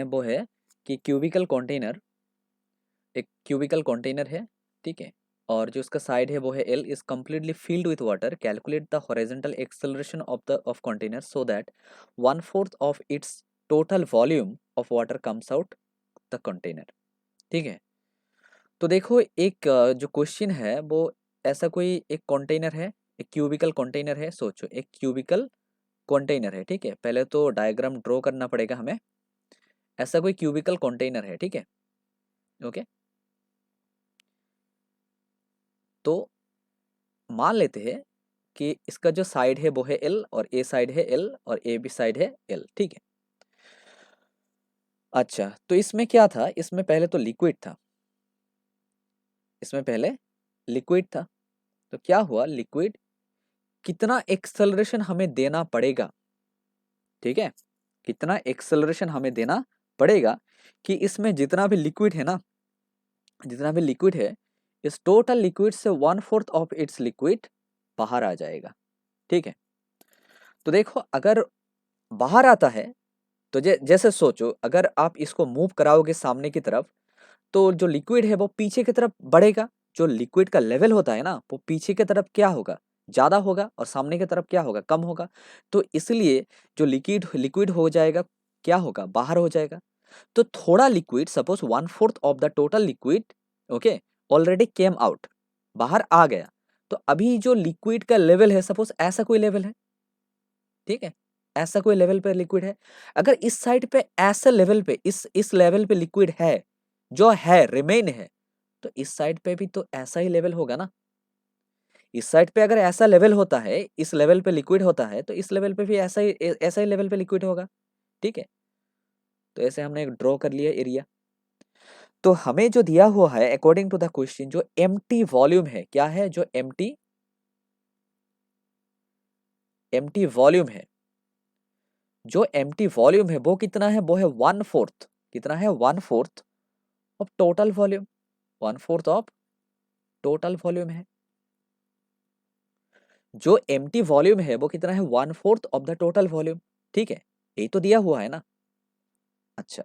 वो है कि क्यूबिकल कंटेनर, एक क्यूबिकल कंटेनर है, ठीक है, और जो उसका साइड है वो है L, is completely filled with water. Calculate the horizontal acceleration of container so that 1/4 of its total volume of water comes out the container. ठीक है, तो देखो एक जो क्वेश्चन है वो ऐसा कोई एक कंटेनर है, एक क्यूबिकल कंटेनर है। सोचो एक क्यूबिकल कंटेनर है, ठीक है, पहले तो डायग्राम ड्रॉ करना पड़ेगा हमें। ऐसा कोई क्यूबिकल कंटेनर है, ठीक है, ओके। तो मान लेते हैं कि इसका जो साइड है वो है एल, और ए साइड है एल, और ए बी साइड है एल, ठीक है। अच्छा, तो इसमें क्या था, इसमें पहले तो लिक्विड था, इसमें पहले लिक्विड था। तो क्या हुआ, लिक्विड कितना एक्सेलरेशन हमें देना पड़ेगा, ठीक है, कितना एक्सेलरेशन हमें देना पड़ेगा कि इसमें जितना भी लिक्विड है ना, जितना भी लिक्विड है, इस टोटल लिक्विड से 1/4 ऑफ इट्स लिक्विड बाहर आ जाएगा, ठीक है। तो देखो अगर बाहर आता है तो जैसे सोचो, अगर आप इसको मूव कराओगे सामने की तरफ, तो जो लिक्विड है वो पीछे की तरफ बढ़ेगा। जो लिक्विड का लेवल होता है ना, वो पीछे की तरफ क्या होगा, ज्यादा होगा, और सामने की तरफ क्या होगा, कम होगा। तो इसलिए जो लिक्विड लिक्विड हो जाएगा, क्या होगा, बाहर हो जाएगा। तो थोड़ा liquid, suppose 1/4 of the total liquid, okay, already came out, बाहर आ गया। तो अभी जो लिक्विड का लेवल है, सपोज ऐसा कोई लेवल है, ठीक है, ऐसा कोई लेवल पे लिक्विड है। अगर इस साइड पे ऐसा लेवल पे, इस लेवल पे लिक्विड है, जो है रिमेन है, तो इस साइड पे भी तो ऐसा ही लेवल होगा ना। इस साइड पे अगर ऐसा लेवल होता है, इस लेवल पे लिक्विड होता है, तो इस लेवल पे भी ऐसा ही लेवल पे लिक्विड होगा, ठीक है। तो ऐसे हमने एक ड्रॉ कर लिया एरिया। तो हमें जो दिया हुआ है अकॉर्डिंग टू द क्वेश्चन, जो एम्प्टी वॉल्यूम है, क्या है, जो एम्प्टी एम्प्टी वॉल्यूम है, जो एम्प्टी वॉल्यूम है वो कितना है, वो है 1/4, कितना है, 1/4 of total volume, 1/4 of total volume है। जो एम्प्टी वॉल्यूम है वो कितना है, 1/4 ऑफ द टोटल वॉल्यूम, ठीक है, यही तो दिया हुआ है ना। अच्छा,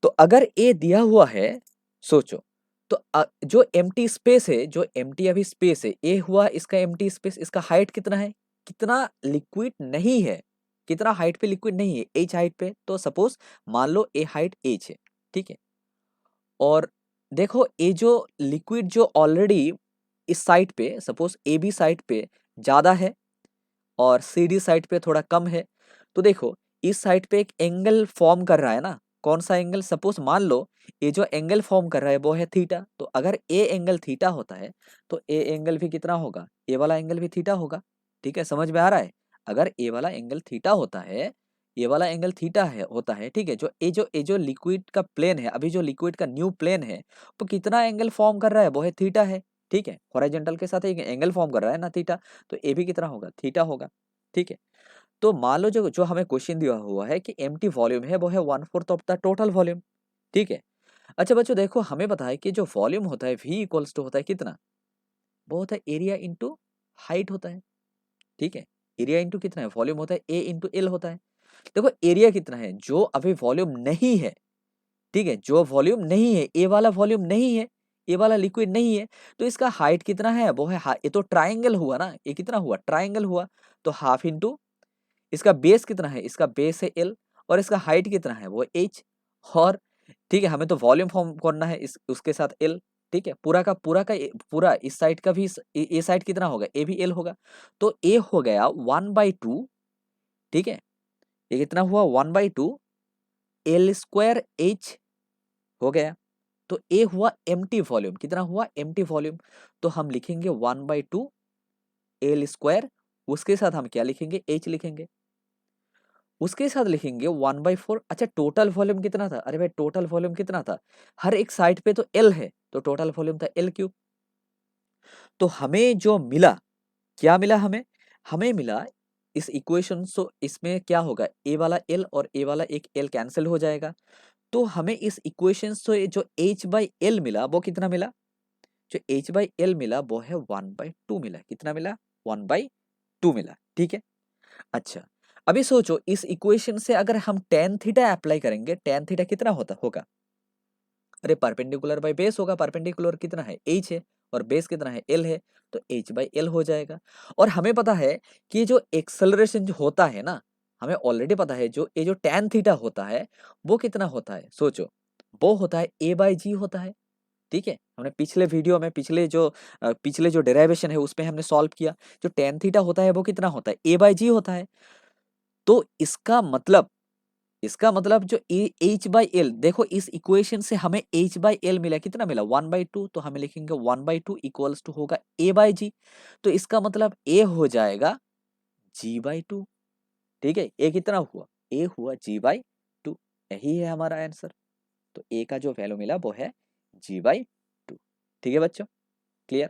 तो अगर ये दिया हुआ है, सोचो, तो जो एम्प्टी स्पेस है, जो एम्प्टी अभी स्पेस है, ये हुआ इसका एम्प्टी स्पेस, इसका हाइट कितना है, कितना लिक्विड नहीं है, कितना हाइट पे लिक्विड नहीं है, एच हाइट पे। तो सपोज मान लो ए हाइट एच है, ठीक है, और देखो ये जो लिक्विड जो ऑलरेडी इस साइड पे, सपोज ए बी साइड पे ज्यादा है और सी डी साइड पे थोड़ा कम है। तो देखो इस साइड पे एक एंगल फॉर्म कर रहा है ना, कौन सा एंगल, सपोज मान लो ये जो एंगल फॉर्म कर रहा है वो है थीटा। तो अगर ए एंगल थीटा होता है, तो ए एंगल भी कितना होगा, ए वाला एंगल भी थीटा होगा, ठीक है, समझ में आ रहा है। अगर ए वाला एंगल थीटा होता है, ये वाला एंगल थीटा है होता है, ठीक है, जो लिक्विड का प्लेन है, अभी जो लिक्विड का न्यू प्लेन है, वो कितना एंगल फॉर्म कर रहा है, वो है थीटा है, ठीक है, हॉरिजॉन्टल के साथ एक एंगल फॉर्म कर रहा है ना थीटा, तो ए भी कितना होगा, थीटा होगा, ठीक है। तो मान लो जो जो हमें क्वेश्चन दिया हुआ है कि एम्प्टी वॉल्यूम है वो है 1/4 ऑफ द टोटल वॉल्यूम, ठीक है। अच्छा बच्चों देखो, हमें पता है कि जो वॉल्यूम होता है V इक्वल्स टू होता है कितना, वो होता है एरिया इंटू हाइट होता है, ठीक है। एरिया इंटू कितना है, वॉल्यूम होता है A इंटू L होता है। देखो एरिया कितना है, जो अभी वॉल्यूम नहीं है, ठीक है, जो वॉल्यूम नहीं है, ए वाला वॉल्यूम नहीं है, ए वाला लिक्विड नहीं है, तो इसका हाइट कितना है, वो है ये तो ट्राइंगल हुआ ना, ये कितना हुआ, ट्राइंगल हुआ, तो हाफ इंटू इसका बेस कितना है, इसका बेस है एल, और इसका हाइट कितना है, वो एच, और ठीक है, हमें तो वॉल्यूम फॉर्म करना है इस उसके साथ एल, ठीक है, पूरा इस साइड का भी ए साइड कितना होगा, ए भी एल होगा। तो ए हो गया 1/2, ठीक है, ये कितना हुआ, 1/2 एल स्क्वायर एच हो गया। तो ए हुआ एम्प्टी वॉल्यूम, कितना हुआ, एम्प्टी वॉल्यूम। तो हम लिखेंगे 1/2 एल स्क्वायर, उसके साथ हम क्या लिखेंगे, एच लिखेंगे, उसके साथ लिखेंगे 1/4। अच्छा टोटल वॉल्यूम कितना था, अरे भाई टोटल वॉल्यूम कितना था, हर एक साइड पे तो एल है, तो टोटल वॉल्यूम था एल क्यूब। तो हमें जो मिला, क्या मिला हमें, हमें मिला इस इक्वेशन, सो इसमें क्या होगा, ए वाला एल और ए वाला एक एल कैंसिल हो जाएगा। तो हमें इस इक्वेशन से जो h बाई एल मिला वो कितना मिला, जो h बाई एल मिला वो है 1/2 मिला, कितना मिला, 1/2 मिला, ठीक है। अच्छा अभी सोचो इस इक्वेशन से अगर हम टेन थीटा अप्लाई करेंगे, टेन थीटा कितना होगा? अरे परपेंडिकुलर बाय बेस होगा, परपेंडिकुलर कितना है h है और बेस कितना है l है, तो h बाई l हो जाएगा। और हमें पता है कि जो एक्सेलरेशन जो होता है ना, हमें ऑलरेडी पता है जो ये जो tan थीटा होता है वो कितना होता है, सोचो वो होता है a बाई जी होता है। ठीक है, हमने पिछले वीडियो में पिछले जो डेरिवेशन है उसमें हमने सॉल्व किया, जो tan थीटा होता है वो कितना होता है, a बाई जी होता है। तो इसका मतलब जो एच बाई एल, देखो इस इक्वेशन से हमें एच बाई एल मिला, कितना मिला 1/2, तो हमें लिखेंगे 1/2 इक्वल्स टू होगा ए बाई जी। तो इसका मतलब ए हो जाएगा g/2। ठीक है, ए कितना हुआ, ए हुआ g/2, यही है हमारा आंसर। तो ए का जो वैल्यू मिला वो है g/2। ठीक है बच्चों, क्लियर।